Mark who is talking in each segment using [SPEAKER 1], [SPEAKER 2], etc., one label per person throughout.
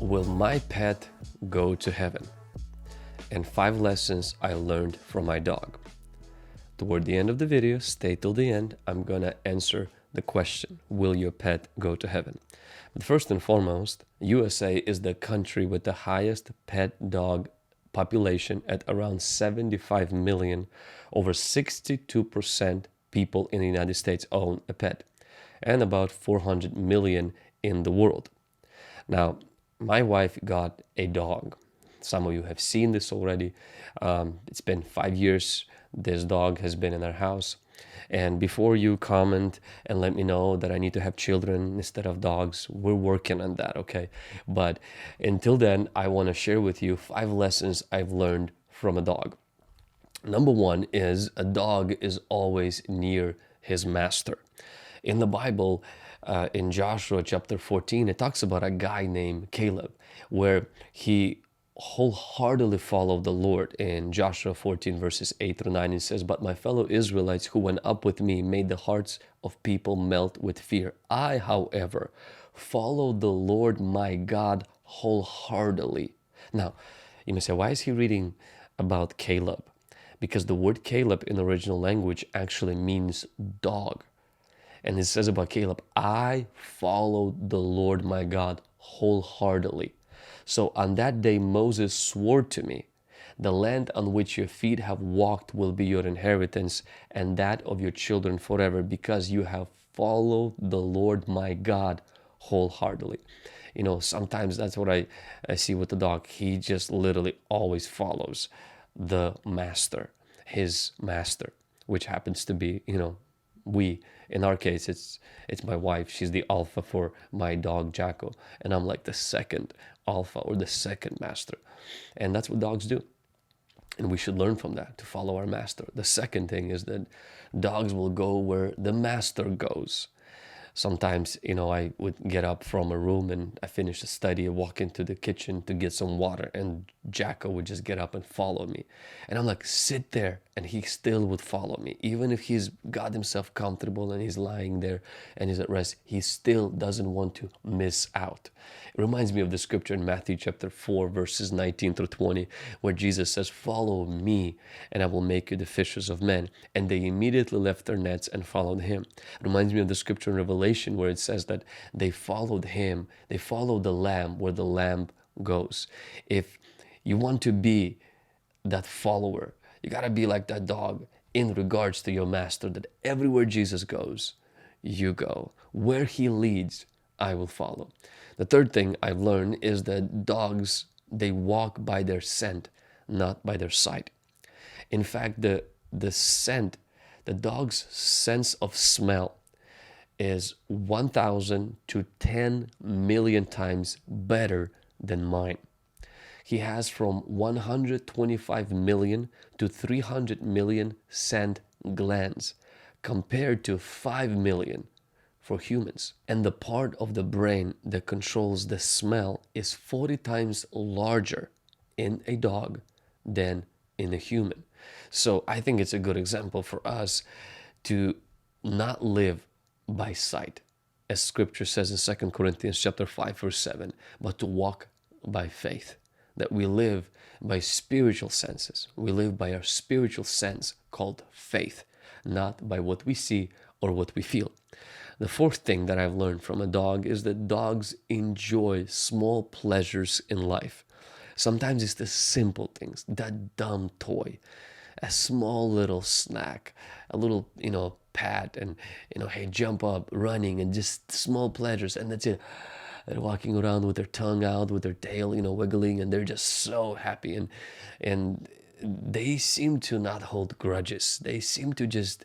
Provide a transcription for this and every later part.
[SPEAKER 1] Will my pet go to heaven? And 5 lessons I learned from my dog. Toward the end of the video, stay till the end. I'm gonna answer the question, will your pet go to heaven? But first and foremost, USA is the country with the highest pet dog population at around 75 million. Over 62% people in the United States own a pet, and about 400 million in the world. Now, my wife got a dog. Some of you have seen this already. It's been 5 years this dog has been in our house. And before you comment and let me know that I need to have children instead of dogs, we're working on that, okay? But until then, I want to share with you 5 lessons I've learned from a dog. Number 1 is a dog is always near his master. In the Bible, in Joshua chapter 14, it talks about a guy named Caleb, where he wholeheartedly followed the Lord. In Joshua 14 verses 8 through 9, it says, "But my fellow Israelites who went up with me made the hearts of people melt with fear. I, however, followed the Lord my God wholeheartedly." Now, you may say, why is he reading about Caleb? Because the word Caleb in the original language actually means dog. And it says about Caleb, "I followed the Lord my God wholeheartedly." So on that day Moses swore to me, "The land on which your feet have walked will be your inheritance, and that of your children forever, because you have followed the Lord my God wholeheartedly." You know, sometimes that's what I see with the dog. He just literally always follows the master, his master, which happens to be, in our case, it's my wife. She's the alpha for my dog Jacko, and I'm like the second alpha or the second master. And that's what dogs do. And we should learn from that, to follow our master. The second thing is that dogs will go where the master goes. Sometimes, I would get up from a room and I finish a study and walk into the kitchen to get some water, and Jacko would just get up and follow me. And I'm like, sit there, and he still would follow me. Even if he's got himself comfortable and he's lying there and he's at rest, he still doesn't want to miss out. It reminds me of the scripture in Matthew chapter 4, verses 19 through 20, where Jesus says, "Follow me, and I will make you the fishers of men." And they immediately left their nets and followed him. It reminds me of the scripture in Revelation where it says that they followed him, they followed the Lamb where the Lamb goes. If you want to be that follower, you got to be like that dog in regards to your master, that everywhere Jesus goes, you go. Where he leads, I will follow. The third thing I've learned is that dogs, they walk by their scent, not by their sight. In fact, the scent, the dog's sense of smell is 1,000 to 10 million times better than mine. He has from 125 million to 300 million scent glands, compared to 5 million for humans. And the part of the brain that controls the smell is 40 times larger in a dog than in a human. So I think it's a good example for us to not live by sight, as scripture says in 2 Corinthians chapter 5 verse 7, but to walk by faith. That we live by spiritual senses. We live by our spiritual sense called faith, not by what we see or what we feel. The fourth thing that I've learned from a dog is that dogs enjoy small pleasures in life. Sometimes it's the simple things, that dumb toy, a small little snack, a little, pat, and, hey, jump up, running, and just small pleasures, and that's it. They're walking around with their tongue out, with their tail, wiggling, and they're just so happy. And they seem to not hold grudges. They seem to just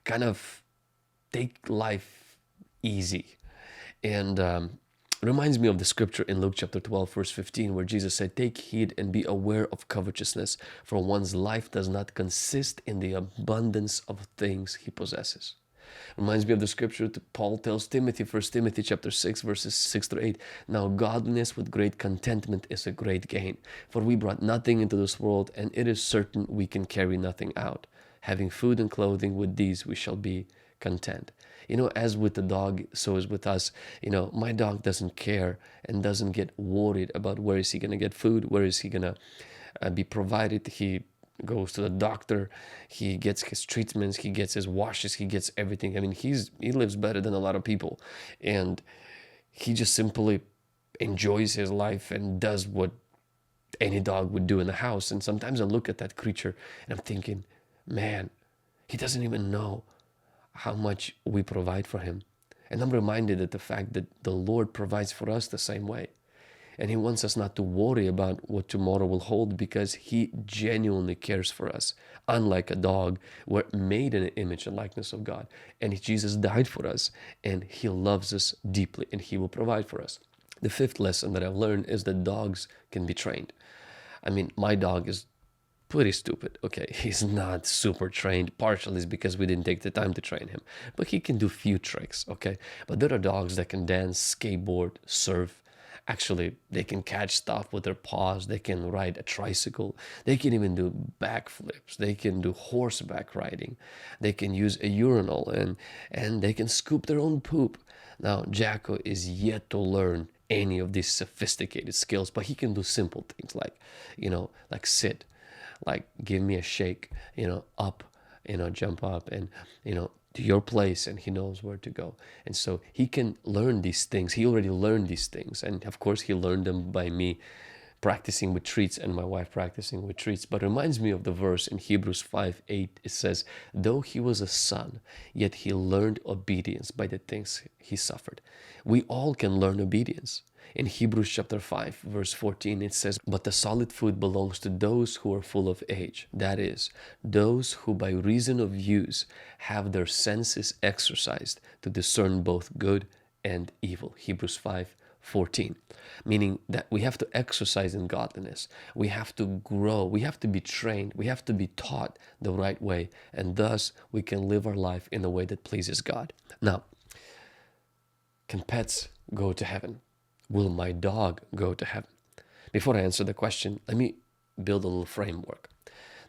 [SPEAKER 1] kind of take life easy. And it reminds me of the scripture in Luke chapter 12, verse 15, where Jesus said, "Take heed and be aware of covetousness, for one's life does not consist in the abundance of things he possesses." Reminds me of the scripture that Paul tells Timothy, 1 Timothy chapter 6, verses 6 through 8. "Now godliness with great contentment is a great gain. For we brought nothing into this world, and it is certain we can carry nothing out. Having food and clothing, with these we shall be content. As with the dog, so is with us. My dog doesn't care and doesn't get worried about where is he going to get food, where is he going to be provided. He goes to the doctor, he gets his treatments, he gets his washes, he gets everything. I mean, he lives better than a lot of people, and he just simply enjoys his life and does what any dog would do in the house. And sometimes I look at that creature and I'm thinking, man, he doesn't even know how much we provide for him. And I'm reminded of the fact that the Lord provides for us the same way. And he wants us not to worry about what tomorrow will hold, because he genuinely cares for us. Unlike a dog, we're made in the image and likeness of God. And Jesus died for us, and he loves us deeply, and he will provide for us. The fifth lesson that I've learned is that dogs can be trained. I mean, my dog is pretty stupid. Okay, he's not super trained. Partially is because we didn't take the time to train him. But he can do few tricks, okay? But there are dogs that can dance, skateboard, surf. Actually, they can catch stuff with their paws. They can ride a tricycle. They can even do backflips. They can do horseback riding. They can use a urinal, and they can scoop their own poop. Now, Jacko is yet to learn any of these sophisticated skills, but he can do simple things like sit, like give me a shake, up, jump up, and, to your place, and he knows where to go. And so he can learn these things. He already learned these things. And of course, he learned them by me practicing with treats and my wife practicing with treats. But it reminds me of the verse in Hebrews 5:8. It says, though he was a son, yet he learned obedience by the things he suffered. We all can learn obedience. In Hebrews chapter 5, verse 14, it says, but the solid food belongs to those who are full of age. That is, those who by reason of use have their senses exercised to discern both good and evil. Hebrews 5:14, meaning that we have to exercise in godliness. We have to grow. We have to be trained. We have to be taught the right way. And thus, we can live our life in a way that pleases God. Now, can pets go to heaven? Will my dog go to heaven? Before I answer the question, let me build a little framework.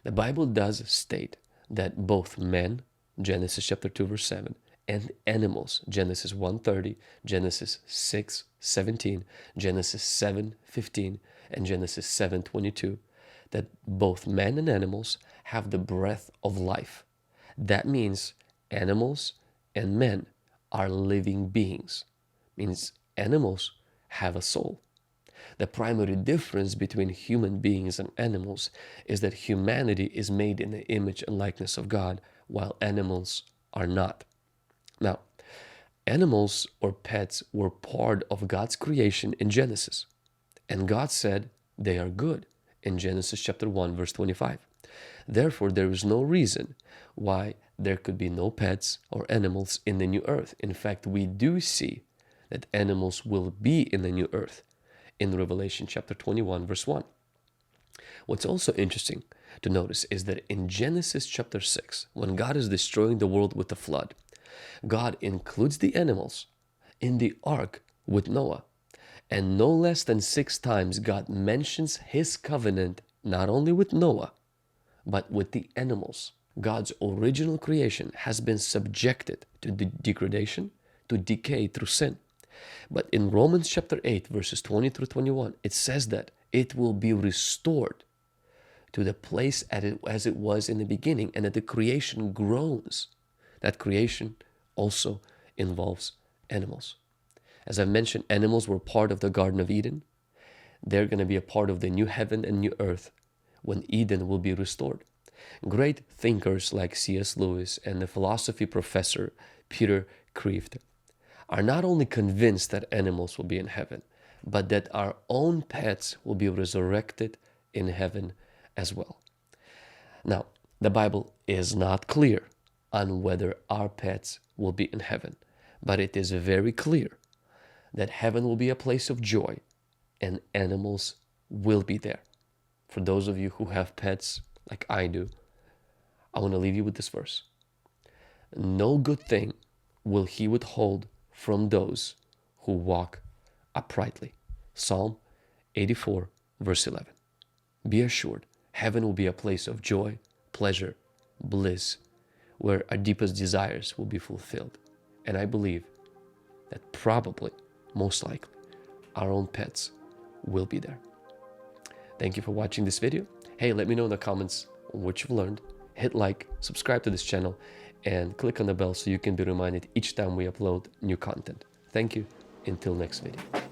[SPEAKER 1] The Bible does state that both men, Genesis chapter 2, verse 7, and animals, Genesis 1:30, Genesis 6:17, Genesis 7:15, and Genesis 7:22, that both men and animals have the breath of life. That means animals and men are living beings. Means animals have a soul. The primary difference between human beings and animals is that humanity is made in the image and likeness of God, while animals are not. Now, animals or pets were part of God's creation in Genesis, and God said they are good in Genesis chapter 1, verse 25. Therefore, there is no reason why there could be no pets or animals in the new earth. In fact, we do see that animals will be in the new earth in Revelation chapter 21, verse 1. What's also interesting to notice is that in Genesis chapter 6, when God is destroying the world with the flood, God includes the animals in the ark with Noah. And no less than 6 times God mentions his covenant not only with Noah, but with the animals. God's original creation has been subjected to degradation, to decay through sin. But in Romans chapter 8, verses 20 through 21, it says that it will be restored to the place as it was in the beginning, and that the creation groans. That creation also involves animals. As I mentioned, animals were part of the Garden of Eden. They're going to be a part of the new heaven and new earth when Eden will be restored. Great thinkers like C.S. Lewis and the philosophy professor Peter Kreeft are not only convinced that animals will be in heaven, but that our own pets will be resurrected in heaven as well. Now, the Bible is not clear on whether our pets will be in heaven, but it is very clear that heaven will be a place of joy and animals will be there. For those of you who have pets like I do, I want to leave you with this verse. No good thing will he withhold from those who walk uprightly. Psalm 84, verse 11. Be assured, heaven will be a place of joy, pleasure, bliss, where our deepest desires will be fulfilled. And I believe that probably, most likely, our own pets will be there. Thank you for watching this video. Hey, let me know in the comments what you've learned. Hit like, subscribe to this channel, and click on the bell so you can be reminded each time we upload new content. Thank you. Until next video.